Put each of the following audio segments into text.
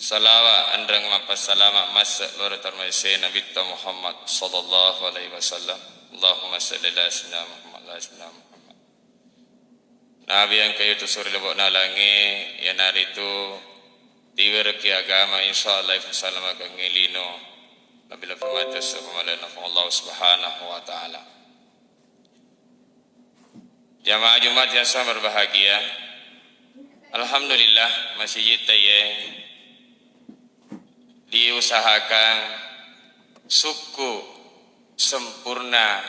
Salawat andang mapas salama masa lora tarmaisi Nabi Muhammad sallallahu alaihi wasallam. Allahumma salli ala sayyidina Muhammad ala sayyidina Muhammad. Nabi yang kayu tu suri lebok nalangi yang hari itu diwerki agama insyaallah fasalam agak ngelino nabila firmatu subhanahu Allah subhanahu wa ta'ala. Jamaah Jumat yang sangat berbahagia, alhamdulillah masjid Taye diusahakan suku sempurna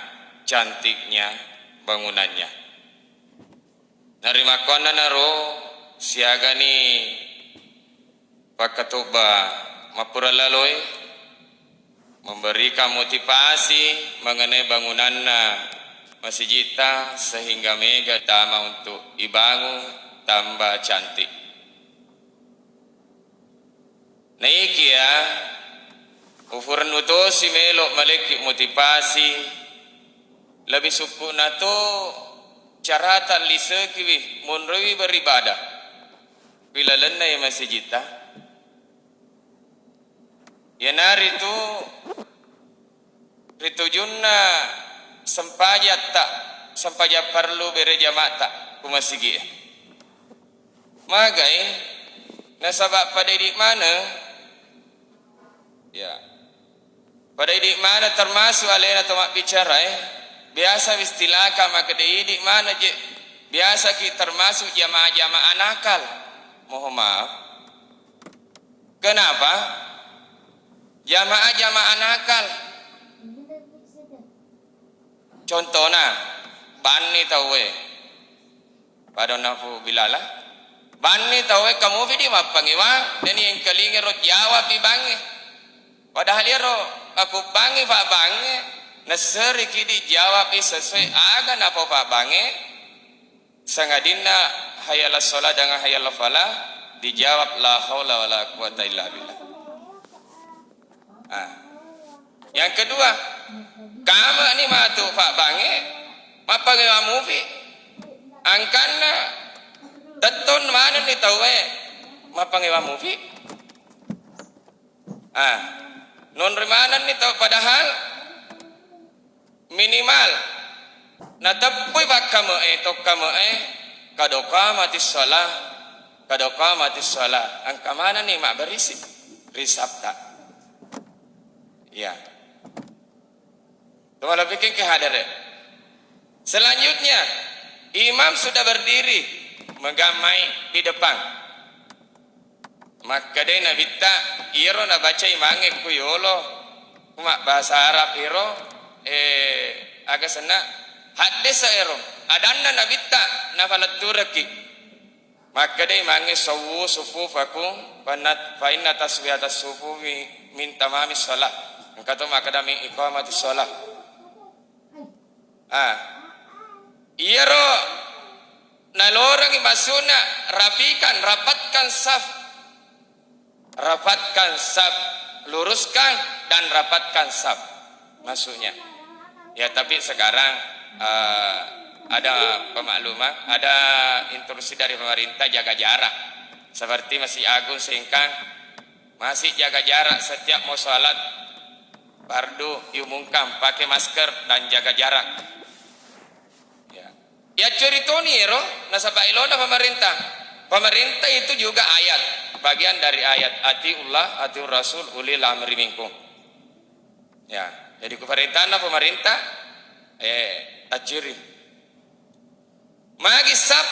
cantiknya bangunannya. Narima kona naro siaga ni pakatoba mapura laloi memberikan motivasi mengenai bangunanna masjid sehingga mega tama untuk dibangun tambah cantik. Naiki ya ufuran utosi melok maleki motivasi lebih suku nato caratan lisekiwi munrewi beribadah bila lenai masjid ya nari tu ritujunna sempajat tak sempajat perlu berjamaah tak kumasigi magai nasabak pada di mana ya pada di mana termasuk alena tomak bicara biasa istilahkan maka di mana je biasa kita termasuk jamaah-jamaah nakal. Mohon maaf, kenapa jamaah-jamaah nakal? Contohnya bani tahu pada nafu bilala bani tahu kamu video apa ngiwa dan yang kelingi ro jawab di bangi padahal ro aku bangi pak bangi naseri kidi jawab sesuai agan apa pak bangi sangadina hayala sholat dengan hayala falah dijawab la haula wala quwata illa billah. Yang kedua, kamu ni matu pak bangi apa gaya movie angkana teton mana ni tahu apa gaya movie non rimanan ni tahu padahal minimal na tapoi pak kamu tok kamu kadoka mati sholat angka mana ni mak berisi risap tak ya tuan bikin kehadar. Selanjutnya imam sudah berdiri menggamai di depan maka dia nak minta iro nak baca imange kuyolo mak bahasa Arab iro agak senak hadis iro adanna nak minta nafalat turaki maka dia imange sawu sufufakum fa inna taswiyatas sufufi min tamamis shalah kata maka dami iqamati shalah iro nalorang imasuna rapatkan saf luruskan dan rapatkan saf maksudnya ya. Tapi sekarang ada pemakluman, ada instruksi dari pemerintah jaga jarak seperti Masjid Agung Singkang masih jaga jarak setiap mau sholat fardu diumumkan pakai masker dan jaga jarak ya ceritoni ero nasabah ilona pemerintah itu juga ayat bagian dari ayat atiullah atiur rasul ulil amri minkum ya. Jadi pemerintah aciri magi sab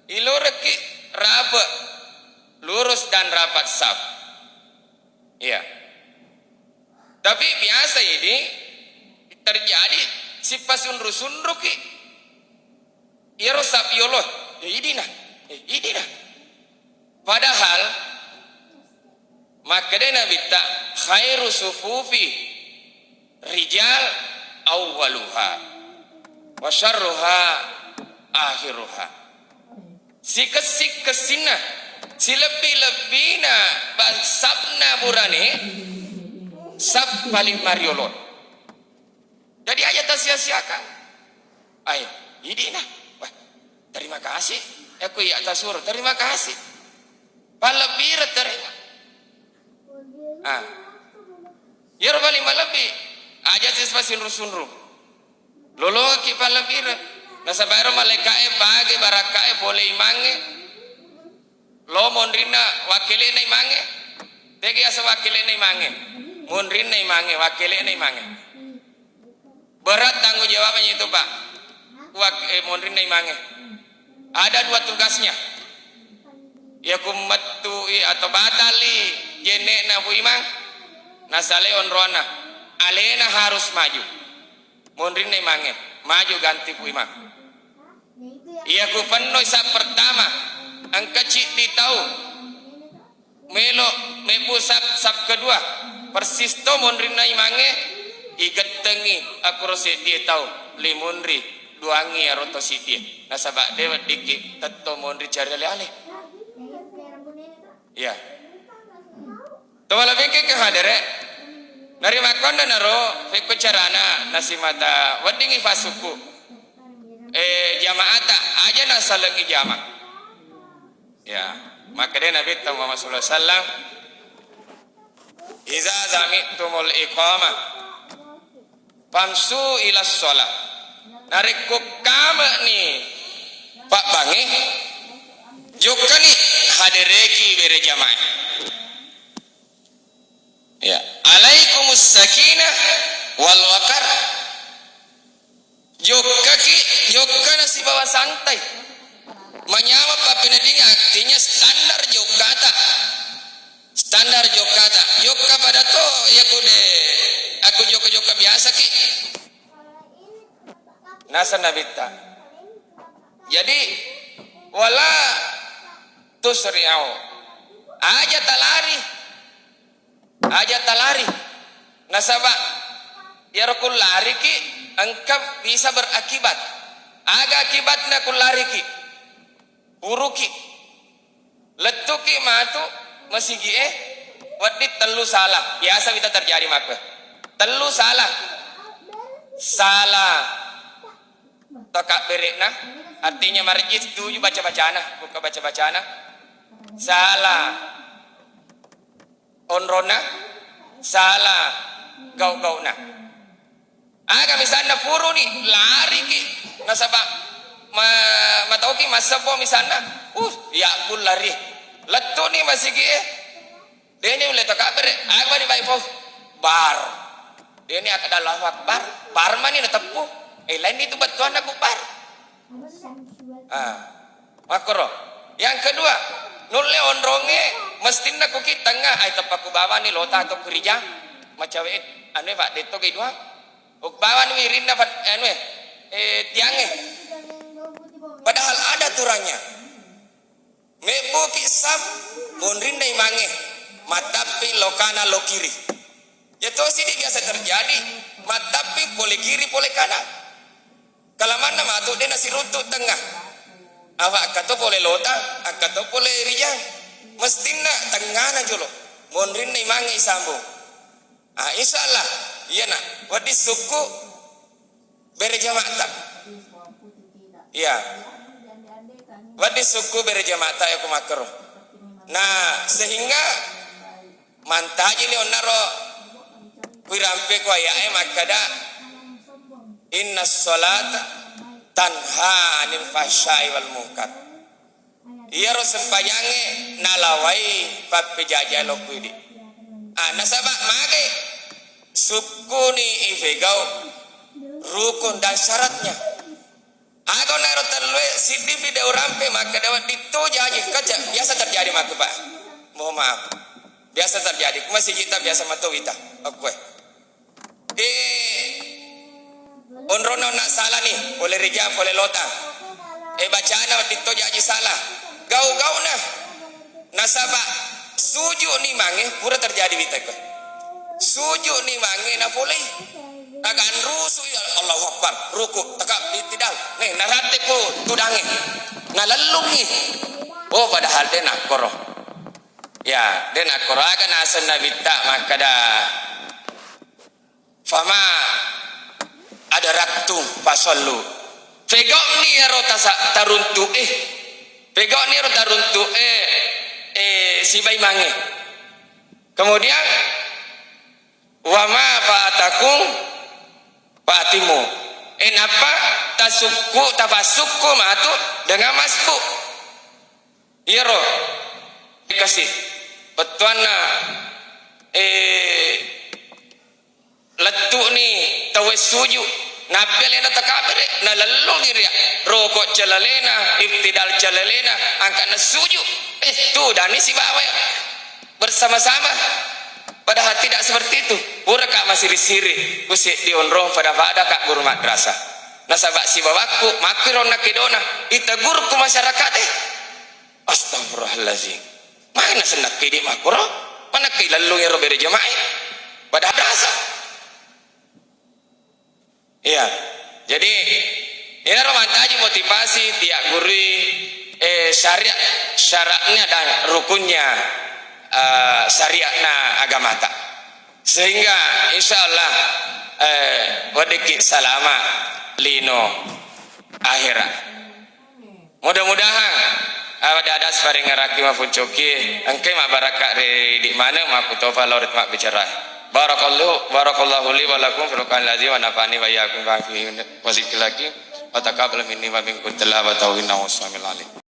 iloreki rapat lurus dan rapat sab ya. Tapi biasa ini terjadi si pasunru-sunruki iro sab yolo idina padahal maka dia nabi tak khairu sufufi rijal awwaluha wa syarruha akhiruha si kesina si lebih-lebihna balsabna burane sab paling mariolon jadi ayat sia-siakan idina terima kasih aku ya atas suruh terima kasih palebir terima Ah, ya bali malabi. Aja siswa sunru. Lolo kipa lebih. Nasabaro malekae bagi barakae boleh imange. Lo mondrina wakile na imange. Tegi asa wakile na imange. Mondrina imange, wakile na imange. Berat tanggung jawabnya itu Pak. Mondrina imange. Ada 2 tugasnya. Ya kumatui atau batali jene na pu imang. Nasale onrona. Alena harus maju. Mondrina imange, maju ganti pu imang. Ia ku penuh saat pertama angka cik di tahu melo mebu sab kedua persis to mondrina imange igetengi aku rose dia tahu limundri duangi aroto si dia nasabak dewa dikit tetto mondri cari ale ya to wala bengke ke hadere nari makon dan naro feko carana nasimata wadingi fasuku jamaata aja nasalengi jama ya maka dia Nabi Muhammad sallallahu alaihi wasallam iza zami'tumul iqama famsu ila sholat narikku kama ni Pak Bangi juga nih hadireki bere jamaah ya alaikumus sakinah wal waqar Joka nasi bawa santai menyama papinading artinya standar jokata joka pada to ya kude aku joka biasa ki nasa nabita jadi wala tusri'au aja talari nasaba ya rakul lari ki engkau bisa berakibat aga akibatnya kulari ki uruki letuki matu masigi wadit telu salah biasa kita terjadi maka telu salah tokak berekna artinya marjis tuju baca-bacana buka baca-bacana salah onrona salah gau-gauna aga misalnya furu nih lari ki nasabak matau ki masapo misalnya ya pun lari letu nih masih ki dia ini boleh tak ber apa di baik bar dia ini akan dalam bar mana ni tepu lain itu betul aku bar makro yang kedua nulle onronge mestina ku ki tengah ai tepaku bawa ni lota atau kerja macam anu Pak deto ke dua bawa ni rinda anu tiange padahal ada turanya mebo kisam mondrinda imange matapi lokana lo kiri ya to sini biasa terjadi matapi pole kiri pole kanan kalau mana matu dia nasi rutut tengah awak kata pole lota kata pole rijang mestina tengah na jolo mondrinda imange sambung insyaallah iya nak wadis suku bere jamaah iya wadis suku bere jamaah aku makro nah sehingga mantaji ni onaro wirampe ko ayae makada inna sholat tanha anil fahsyai wal munkar iya ro sempayange nalawai papejaja lokuidi nasabak mage suku ni ifegau rukun dan syaratnya ago naro terlue sidi video rampe maka dapat itu jadi kerja biasa terjadi maka Pak mohon maaf biasa terjadi masih kita biasa matu kita oke onrono nak salah nih boleh rijam boleh lota bacaan waktu itu jadi salah gau nah nasabak suju ni mange pura terjadi kita suju ni mange na boleh agan rusu ya Allahu Akbar ruku tekap tidak nih narate ko tudange nalalungi padahal dia nak koro ya dia nak koro agan asan nabita makada fama ada raktu pasallu pegok ni rota taruntu pegok ni rota taruntu si bayi mange kemudian wa ma fa'atakum fa'atimu. Napa tasukku tafasukku matu dengan masku. Iya roh kasih betuana letuk ni tawes suju napel yang takabir na lalu diri rokok celalena ibtidal celalena angkat na suju tu dan ni si bawa bersama-sama, padahal tidak seperti itu. Pura kak masih disiri kusik dionrong pada kak guru madrasah nasabak si bawaku makiron nakedona itagur ku masyarakat astagfirullahaladzim mana senak kidik makuro mana kilalu yang roberi jemaah pada dasar. Iya, jadi ini romantaji motivasi tiap guru syariat syaratnya dan rukunnya syariat na agama tak, sehingga insyaallah wadiki salama lino akhirat. Mudah-mudahan ada sparing ngaraki mafun coki engke mak barakah di mana mak kutofa laurit mak bicara. Barakallahu li wa lakum fil qur'anil azim wa nafa'ani wa iyyakum wa zikri lagi wa taqabbal minni wa minkum tilawatahu innahu samiul alim.